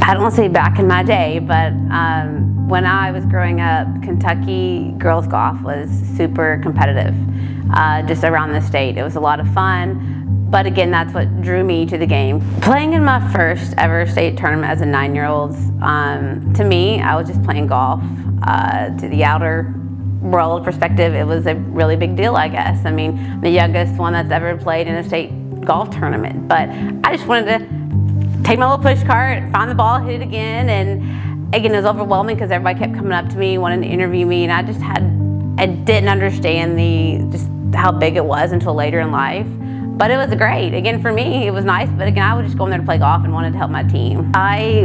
I don't say back in my day, but when I was growing up, Kentucky girls golf was super competitive, just around the state. It was a lot of fun, but again, that's what drew me to the game. Playing in my first ever state tournament as a 9-year-old, to me, I was just playing golf. To the outer world perspective, it was a really big deal, I guess. I mean, the youngest one that's ever played in a state golf tournament, but I just wanted to take my little push cart, find the ball, hit it again, and again, it was overwhelming because everybody kept coming up to me, wanting to interview me, and I didn't understand just how big it was until later in life. But it was great. Again, for me, it was nice, but again, I would just go in there to play golf and wanted to help my team.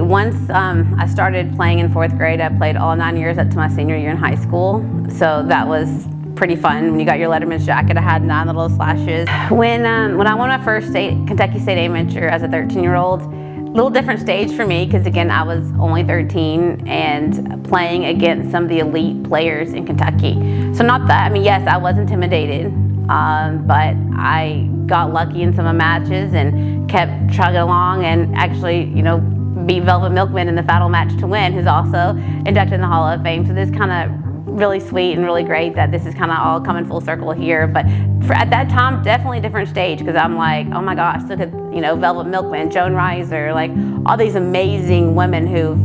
Once I started playing in 4th grade, I played all 9 years up to my senior year in high school, so that was pretty fun. When you got your Letterman's jacket, I had 9 little slashes. When I won my first Kentucky State Amateur as a 13-year-old, little different stage for me because again, I was only 13 and playing against some of the elite players in Kentucky. So not that, I mean, yes, I was intimidated, but I got lucky in some of the matches and kept chugging along and actually, beat Velvet Milkman in the final match to win, who's also inducted in the Hall of Fame. So this kind of really sweet and really great that this is kind of all coming full circle here. But at that time, definitely a different stage because I'm like, oh my gosh, look at, Velvet Milkman, Joan Reiser, like all these amazing women who've,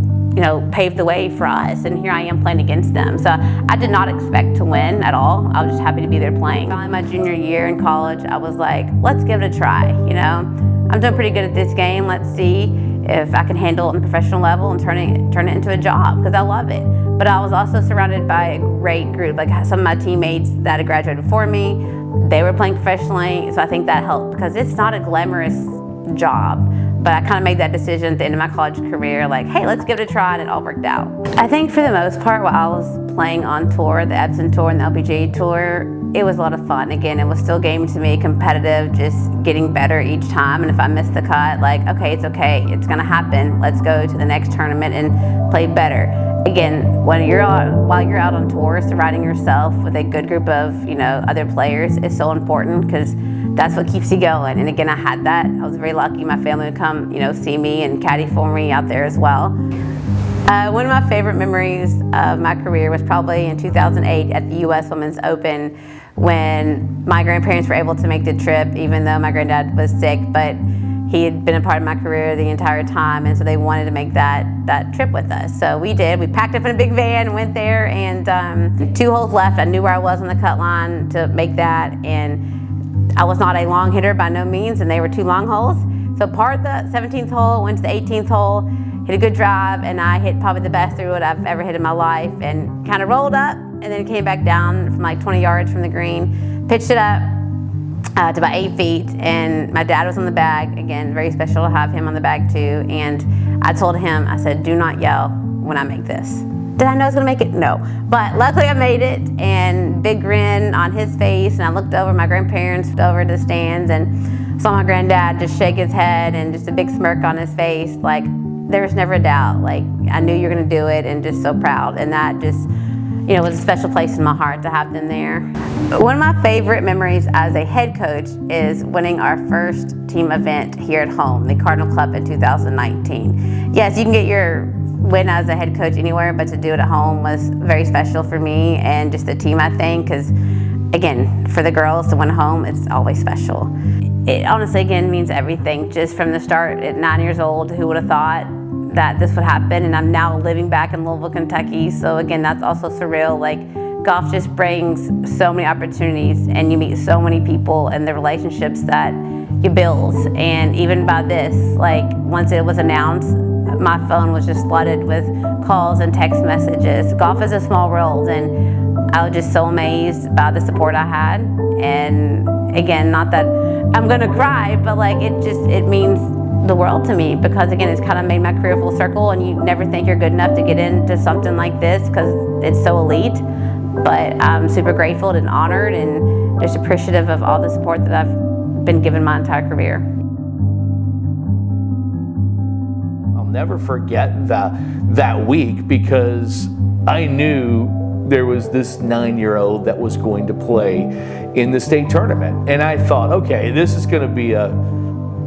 paved the way for us. And here I am playing against them. So I did not expect to win at all. I was just happy to be there playing. Finally, my junior year in college, I was like, let's give it a try. I'm doing pretty good at this game. Let's see if I can handle it on the professional level and turn it into a job because I love it. But I was also surrounded by a great group, like some of my teammates that had graduated before me, they were playing professionally, so I think that helped because it's not a glamorous job. But I kind of made that decision at the end of my college career, like, hey, let's give it a try, and it all worked out. I think for the most part, while I was playing on tour, the Epson Tour and the LPGA Tour, it was a lot of fun. Again, it was still game to me, competitive, just getting better each time. And if I missed the cut, like, okay, it's gonna happen. Let's go to the next tournament and play better. Again, while you're out on tour, surrounding yourself with a good group of other players is so important because that's what keeps you going. And again, I had that. I was very lucky. My family would come, see me and caddy for me out there as well. One of my favorite memories of my career was probably in 2008 at the U.S. Women's Open when my grandparents were able to make the trip, even though my granddad was sick, but he had been a part of my career the entire time, and so they wanted to make that trip with us. So we did. We packed up in a big van, went there, and 2 holes left. I knew where I was on the cut line to make that, and I was not a long hitter by no means, and they were 2 long holes. So part the 17th hole, went to the 18th hole, hit a good drive, and I hit probably the best through it I've ever hit in my life, and kind of rolled up, and then came back down from like 20 yards from the green, pitched it up to about 8 feet, and my dad was on the bag. Again, very special to have him on the bag too, and I told him, I said, do not yell when I make this. Did I know I was gonna make it? No, but luckily I made it, and big grin on his face, and I looked over, my grandparents looked over to the stands, and saw my granddad just shake his head and just a big smirk on his face, like there was never a doubt, like I knew you were gonna do it, and just so proud, and that just was a special place in my heart to have them there. One of my favorite memories as a head coach is winning our first team event here at home, the Cardinal Club in 2019. Yes, you can get your win as a head coach anywhere, but to do it at home was very special for me and just the team, I think, because again, for the girls to win home, it's always special. It honestly, again, means everything. Just from the start at 9 years old, who would have thought that this would happen? And I'm now living back in Louisville, Kentucky. So again, that's also surreal. Like, golf just brings so many opportunities, and you meet so many people and the relationships that you build. And even by this, like once it was announced, my phone was just flooded with calls and text messages. Golf is a small world, and I was just so amazed by the support I had. And again, not that I'm gonna cry, but like it means the world to me, because again, it's kind of made my career full circle, and you never think you're good enough to get into something like this because it's so elite. But I'm super grateful and honored and just appreciative of all the support that I've been given my entire career. I'll never forget that week, because I knew there was this 9-year-old that was going to play in the state tournament. And I thought, okay, this is going to be a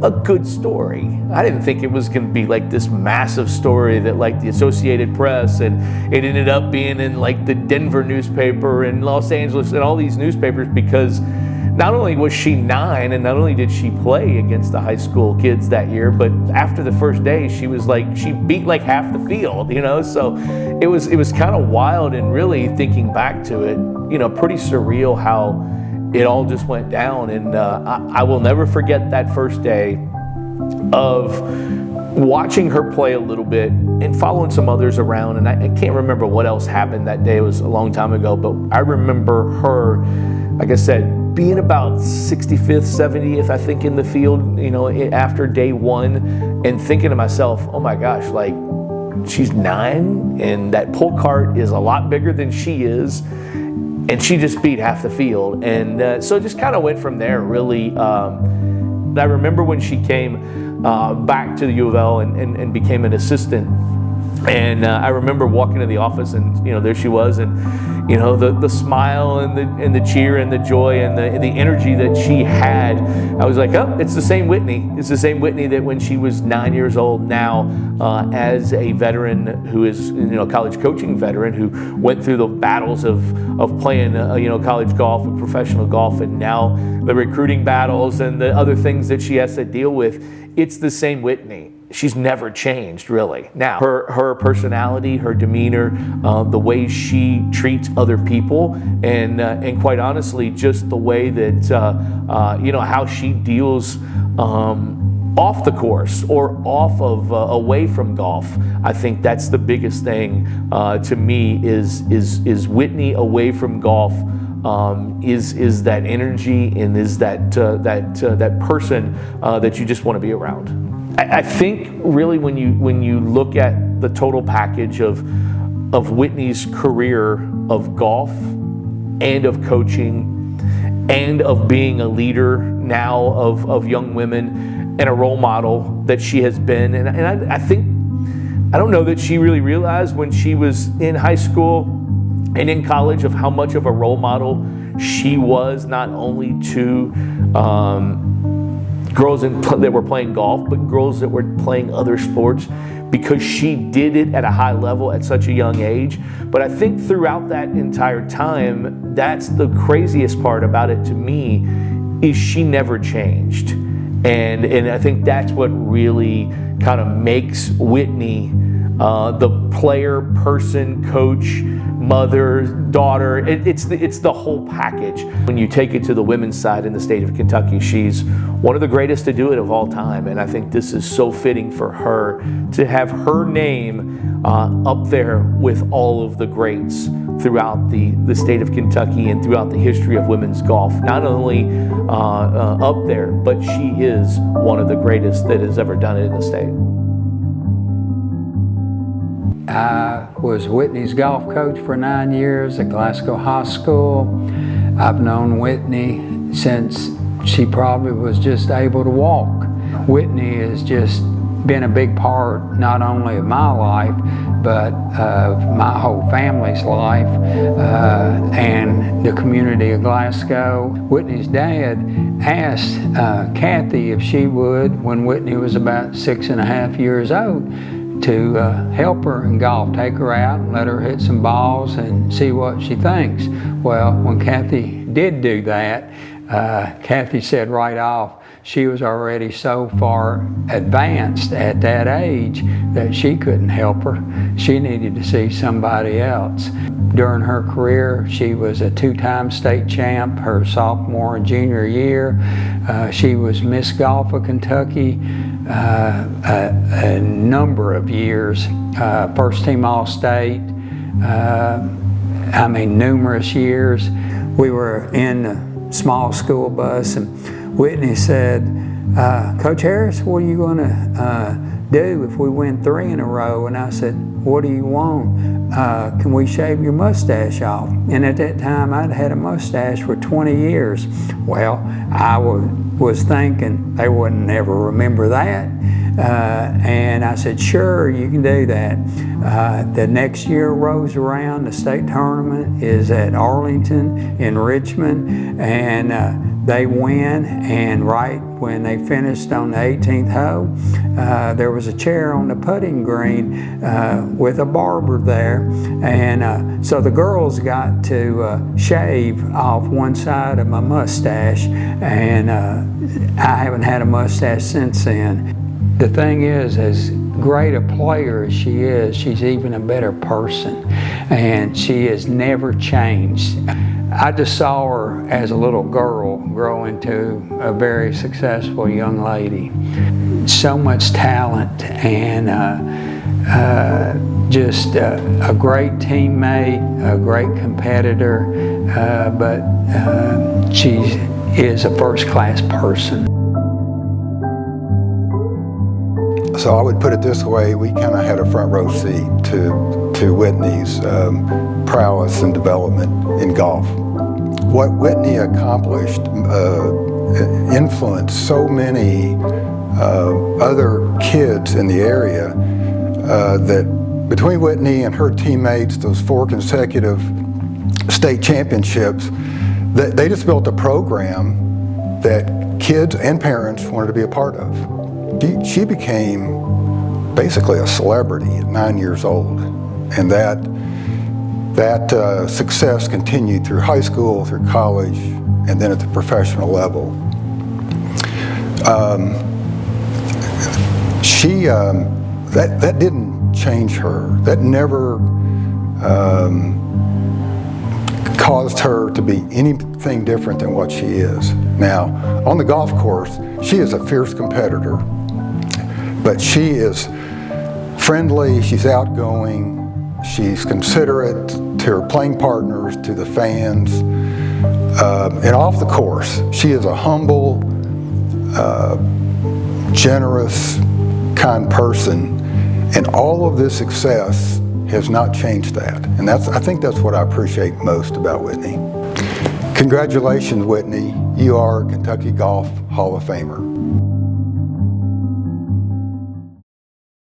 a good story. I didn't think it was going to be like this massive story that like the Associated Press, and it ended up being in like the Denver newspaper and Los Angeles and all these newspapers, because not only was she 9 and not only did she play against the high school kids that year, but after the first day she beat like half the field, you know. So it was kind of wild, and really thinking back to it, you know, pretty surreal how it all just went down. And I will never forget that first day of watching her play a little bit and following some others around. And I can't remember what else happened that day. It was a long time ago, but I remember her, like I said, being about 65th, 70th, I think, in the field, you know, after day 1, and thinking to myself, oh my gosh, like, she's 9 and that pull cart is a lot bigger than she is. And she just beat half the field. And so it just kind of went from there, really. I remember when she came back to the U of L and became an assistant. And I remember walking to the office, and you know, there she was, and you know, the smile and the cheer and the joy and the energy that she had. I was like, oh, it's the same Whitney. It's the same Whitney that when she was 9 years old, now as a veteran who is, you know, college coaching veteran who went through the battles of playing you know, college golf and professional golf, and now the recruiting battles and the other things that she has to deal with. It's the same Whitney. She's never changed, really. Now, her personality, her demeanor, the way she treats other people, and quite honestly, just the way that you know, how she deals off the course or off of away from golf. I think that's the biggest thing to me is Whitney away from golf. Is that energy, and is that person that you just want to be around. I think really when you look at the total package of Whitney's career of golf and of coaching and of being a leader now of young women and a role model that she has been, and I think, I don't know that she really realized when she was in high school and in college of how much of a role model she was, not only to girls that were playing golf, but girls that were playing other sports, because she did it at a high level at such a young age. But I think throughout that entire time, that's the craziest part about it to me, is she never changed. And I think that's what really kind of makes Whitney the player, person, coach, mother, daughter. It's the whole package. When you take it to the women's side in the state of Kentucky, she's one of the greatest to do it of all time. And I think this is so fitting for her to have her name up there with all of the greats throughout the state of Kentucky and throughout the history of women's golf. Not only up there, but she is one of the greatest that has ever done it in the state. I was Whitney's golf coach for 9 years at Glasgow High School. I've known Whitney since she probably was just able to walk. Whitney has just been a big part not only of my life, but of my whole family's life and the community of Glasgow. Whitney's dad asked Kathy if she would, when Whitney was about 6.5 years old, to help her in golf, take her out and let her hit some balls and see what she thinks. Well, when Kathy did do that, Kathy said right off she was already so far advanced at that age that she couldn't help her. She needed to see somebody else. During her career, she was a 2-time state champ her sophomore and junior year. She was Miss Golf of Kentucky a number of years, first team All-State, I mean numerous years. We were in a small school bus and Whitney said, Coach Harris, what are you going to do if we win 3 in a row? And I said, what do you want? Can we shave your mustache off? And at that time, I'd had a mustache for 20 years. Well, I was thinking they wouldn't never remember that. And I said, sure, you can do that. The next year rolls around, the state tournament is at Arlington in Richmond, and they win, and right when they finished on the 18th hole, there was a chair on the putting green with a barber there, and so the girls got to shave off one side of my mustache, and I haven't had a mustache since then. The thing is, as great a player as she is, she's even a better person, and she has never changed. I just saw her as a little girl grow into a very successful young lady. So much talent, and just a great teammate, a great competitor, but she is a first-class person. So I would put it this way: we kind of had a front row seat to Whitney's prowess and development in golf. What Whitney accomplished influenced so many other kids in the area that between Whitney and her teammates, those 4 consecutive state championships, they just built a program that kids and parents wanted to be a part of. She became basically a celebrity at 9 years old, and that success continued through high school, through college, and then at the professional level. That didn't change her. That never caused her to be anything different than what she is. Now, on the golf course, she is a fierce competitor, but she is friendly, she's outgoing, she's considerate to her playing partners, to the fans, and off the course, she is a humble, generous, kind person, and all of this success has not changed that. And I think that's what I appreciate most about Whitney. Congratulations, Whitney. You are a Kentucky Golf Hall of Famer.